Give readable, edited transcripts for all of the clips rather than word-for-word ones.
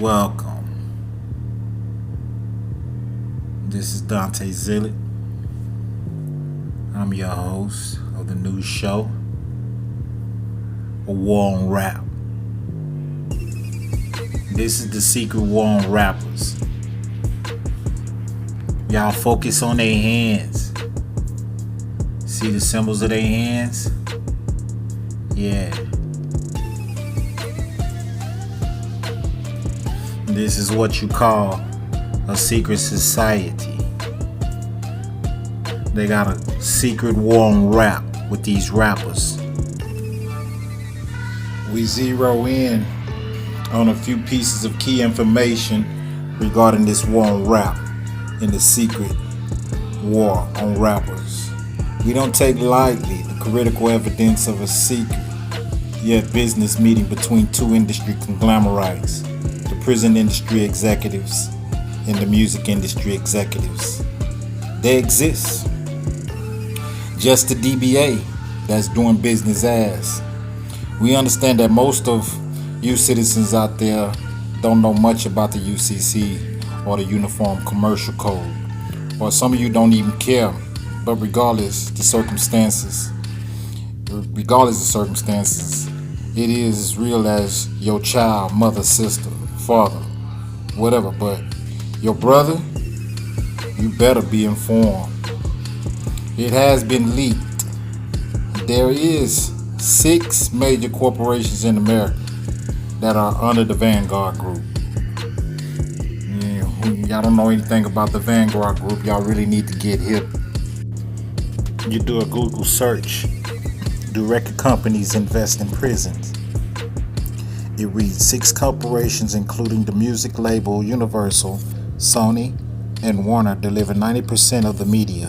Welcome. This is Dante Zillett. I'm your host of the new show, A War on Rap. This is the secret war on rappers. Y'all focus on their hands. See the symbols of their hands? Yeah. This is what you call a secret society. They got a secret war on rap with these rappers. We zero in on a few pieces of key information regarding this war on rap and the secret war on rappers. We don't take lightly the critical evidence of a secret yet business meeting between two industry conglomerates, the prison industry executives and the music industry executives. They exist. Just the DBA that's doing business as. We understand that most of you citizens out there don't know much about the UCC or the Uniform Commercial Code, or some of you don't even care. But regardless of circumstances, it is as real as your child, mother, sister, father, whatever. But your brother, you better be informed. It has been leaked. There is 6 major corporations in America that are under the Vanguard Group. Y'all don't know anything about the Vanguard Group. Y'all really need to get hip. You do a Google search. Do record companies invest in prisons? It reads 6 corporations, including the music label Universal, Sony, and Warner, deliver 90% of the media.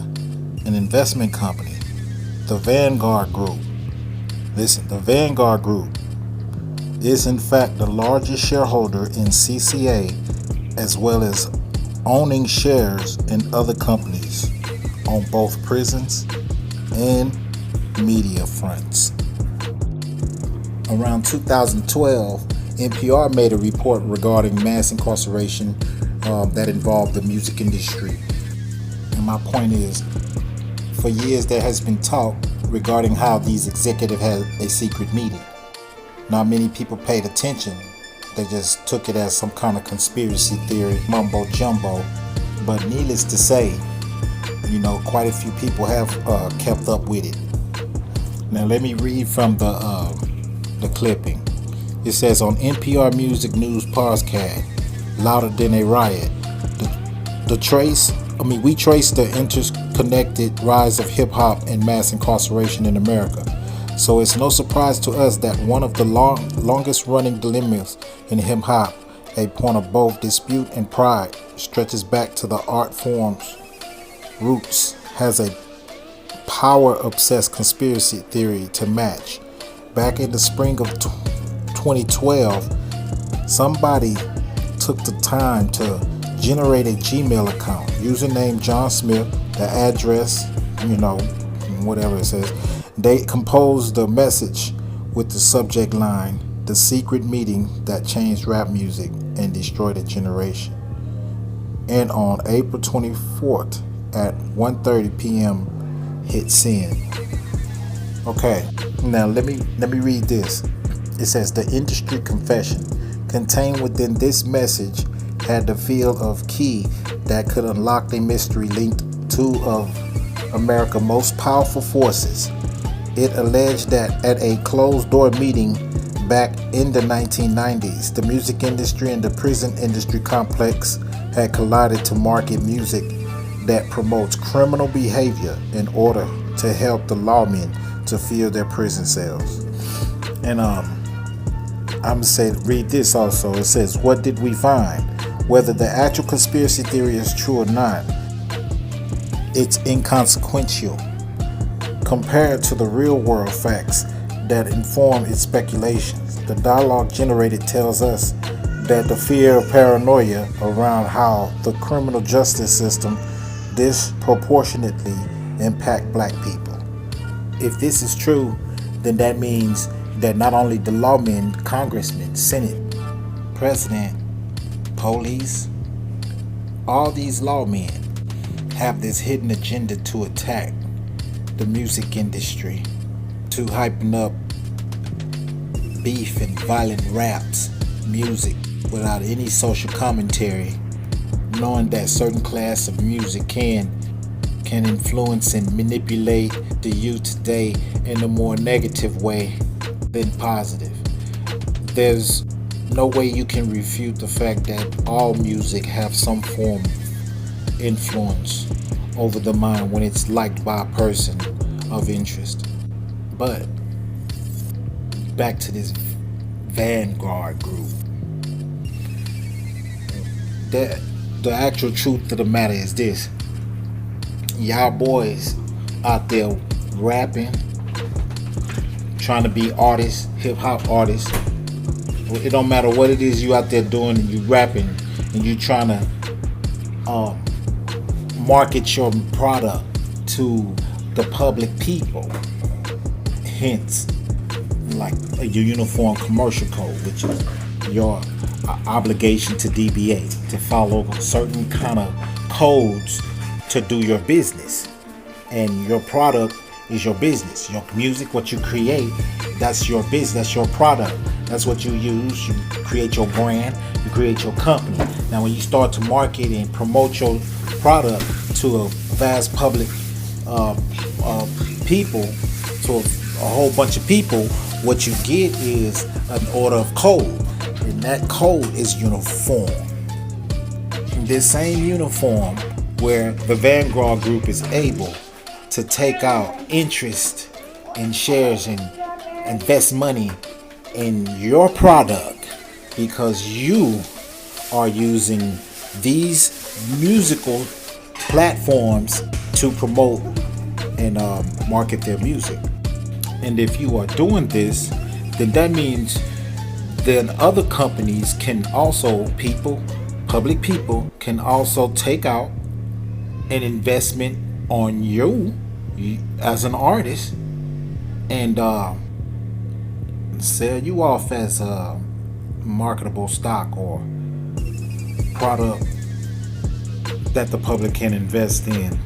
An investment company, the Vanguard Group. Listen, the Vanguard Group is in fact the largest shareholder in CCA, as well as owning shares in other companies on both prisons and media fronts. Around 2012, NPR made a report regarding mass incarceration that involved the music industry. And my point is, for years there has been talk regarding how these executives had a secret meeting. Not many people paid attention. They just took it as some kind of conspiracy theory, mumbo jumbo. But needless to say, quite a few people have kept up with it. Now let me read from the clipping. It says on NPR Music News podcast, Louder Than a Riot, we trace the interconnected rise of hip-hop and mass incarceration in America. So it's no surprise to us that one of the longest-running dilemmas in hip-hop, a point of both dispute and pride, stretches back to the art form's roots, has a power-obsessed conspiracy theory to match. Back in the spring of 2012, somebody took the time to generate a Gmail account, username John Smith, the address, whatever it says. They composed the message with the subject line, "The secret meeting that changed rap music and destroyed a generation." And on April 24th at 1:30 p.m. hit send. Okay, now let me read this. It says the industry confession contained within this message had the feel of key that could unlock the mystery linked to of America's most powerful forces. It alleged that at a closed-door meeting back in the 1990s, the music industry and the prison industry complex had collided to market music that promotes criminal behavior in order to help the lawmen to fill their prison cells. And I'm gonna say, read this also. It says, what did we find? Whether the actual conspiracy theory is true or not, it's inconsequential compared to the real world facts that inform its speculations. The dialogue generated tells us that the fear of paranoia around how the criminal justice system disproportionately impact black people. If this is true, then that means that not only the lawmen, congressmen, senate, president, police, all these lawmen have this hidden agenda to attack the music industry, to hyping up beef and violent raps, music without any social commentary, knowing that certain class of music can influence and manipulate the youth today in a more negative way than positive. There's no way you can refute the fact that all music have some form of influence over the mind when it's liked by a person of interest. But back to this Vanguard group. The actual truth of the matter is this. Y'all boys out there rapping, trying to be artists, hip-hop artists. It don't matter what it is you out there doing, and you rapping and you trying to market your product to the public people. Hence, like a uniform commercial code, which is your obligation to DBA, to follow certain kind of codes to do your business. And your product is your business. Your music, what you create, that's your business, that's your product. That's what you use. You create your brand, you create your company. Now when you start to market and promote your product to a vast public people, to a whole bunch of people, what you get is an order of code. And that code is uniform. This same uniform where the Vanguard group is able to take out interest and shares and invest money in your product because you are using these musical platforms to promote and market their music. And if you are doing this, then that means then other companies can also, public people can also take out an investment on you as an artist and sell you off as a marketable stock or product that the public can invest in,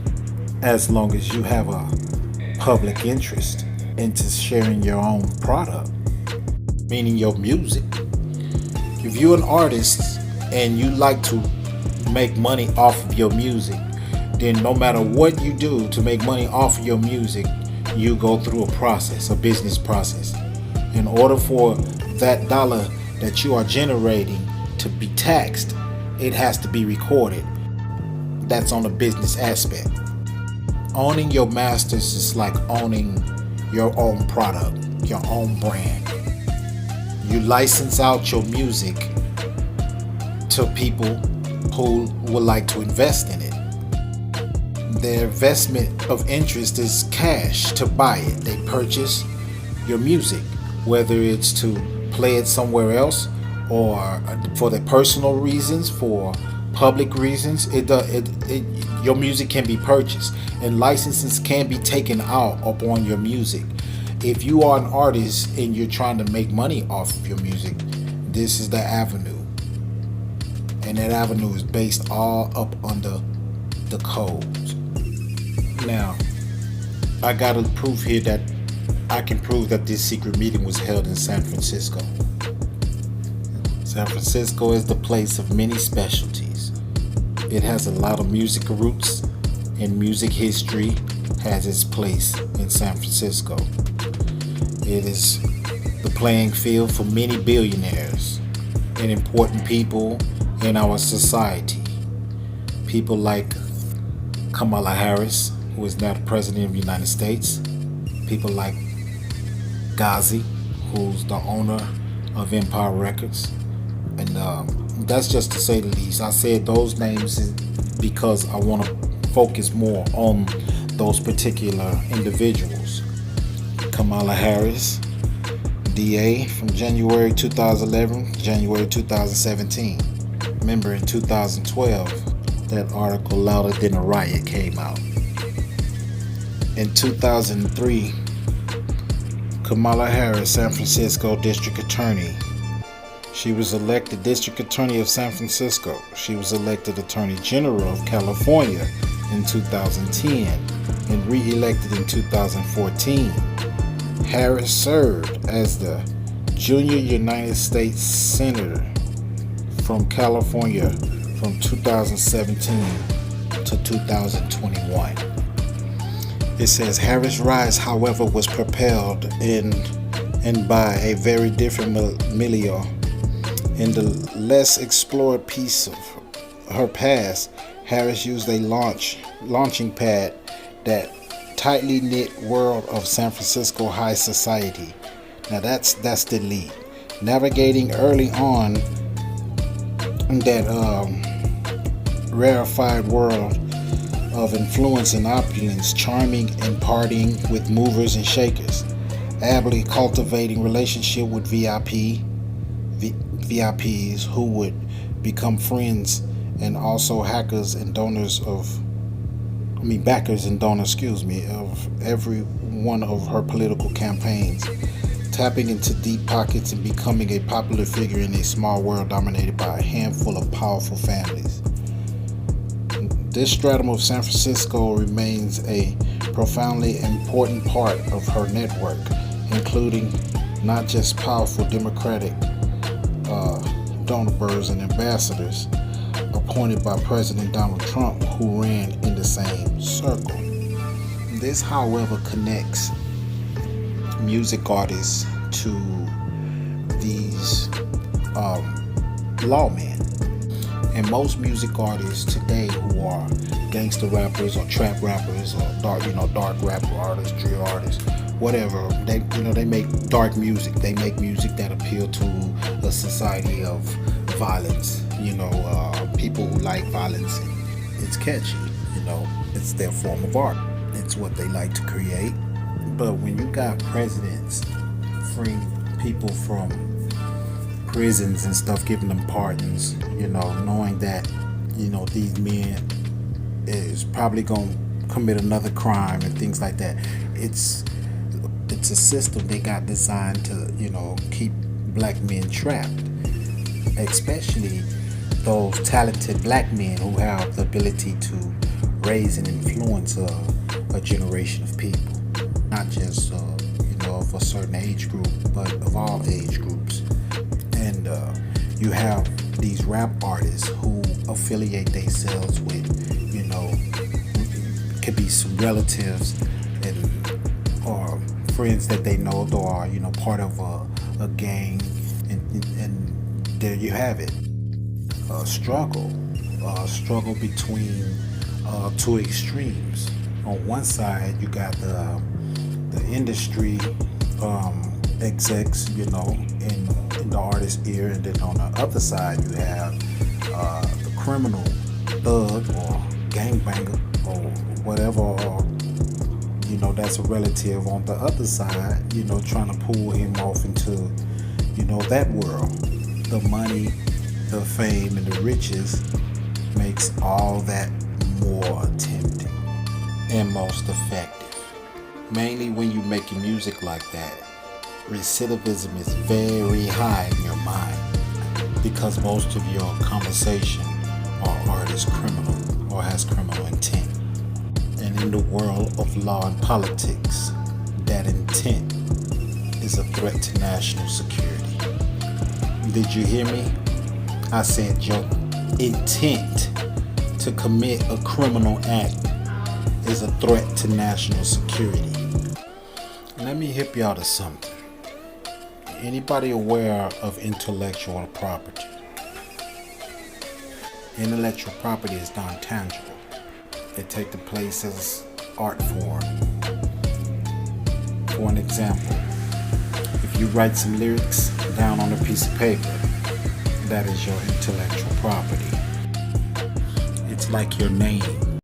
as long as you have a public interest into sharing your own product, meaning your music. If you're an artist and you like to make money off of your music, then no matter what you do to make money off of your music, you go through a process, a business process. In order for that dollar that you are generating to be taxed, it has to be recorded. That's on the business aspect. Owning your masters is like owning your own product, your own brand. You license out your music to people who would like to invest in it. Their investment of interest is cash to buy it. They purchase your music, whether it's to play it somewhere else or for their personal reasons, for public reasons. Your music can be purchased and licenses can be taken out upon your music. If you are an artist and you're trying to make money off of your music, this is the avenue. And that avenue is based all up under the codes. Now, I got a proof here that I can prove that this secret meeting was held in San Francisco. San Francisco is the place of many specialties. It has a lot of music roots, and music history has its place in San Francisco. It is the playing field for many billionaires and important people in our society. People like Kamala Harris, who is now the President of the United States. People like Ghazi, who's the owner of Empire Records. And that's just to say the least. I said those names because I want to focus more on those particular individuals. Kamala Harris, DA from January 2011, January 2017. Remember in 2012, that article Louder Than a Riot came out. In 2003, Kamala Harris, San Francisco District Attorney, She was elected District Attorney of San Francisco. She was elected Attorney General of California in 2010 and re-elected in 2014. Harris served as the Junior United States Senator from California from 2017 to 2021. It says Harris' rise, however, was propelled in by a very different milieu. In the less explored piece of her past, Harris used a launching pad, that tightly knit world of San Francisco high society. Now that's the lead. Navigating early on in that rarefied world of influence and opulence, charming and partying with movers and shakers, ably cultivating relationship with VIPs who would become friends and also backers and donors, of every one of her political campaigns, tapping into deep pockets and becoming a popular figure in a small world dominated by a handful of powerful families. This stratum of San Francisco remains a profoundly important part of her network, including not just powerful Democratic donors and ambassadors appointed by President Donald Trump, who ran in the same circle. This, however, connects music artists to these lawmen. And most music artists today who are gangster rappers or trap rappers or dark rap artists, drill artists, whatever, they make dark music. They make music that appeal to a society of violence. People who like violence, and it's catchy. It's their form of art. It's what they like to create. But when you got presidents freeing people from prisons and stuff, giving them pardons, knowing that, these men is probably going to commit another crime and things like that. It's a system they got designed to, keep black men trapped, especially those talented black men who have the ability to raise and influence a generation of people, not just of a certain age group, but of all age groups. And you have these rap artists who affiliate themselves with, could be some relatives and or friends that they know that are, part of a gang, and there you have it. A struggle between two extremes. On one side, you got the industry execs, in the artist's ear, and then on the other side, you have the criminal thug or gangbanger or whatever, or that's a relative on the other side, trying to pull him off into, that world. The money, the fame, and the riches makes all that more tempting and most effective. Mainly when you're making music like that, recidivism is very high in your mind because most of your conversation or art is criminal or has criminal intent. And in the world of law and politics, that intent is a threat to national security. Did you hear me? I said your intent to commit a criminal act is a threat to national security. Let me hip y'all to something. Anybody aware of intellectual property? Intellectual property is non-tangible. It takes the place as art form. For an example, if you write some lyrics down on a piece of paper, that is your intellectual property. It's like your name.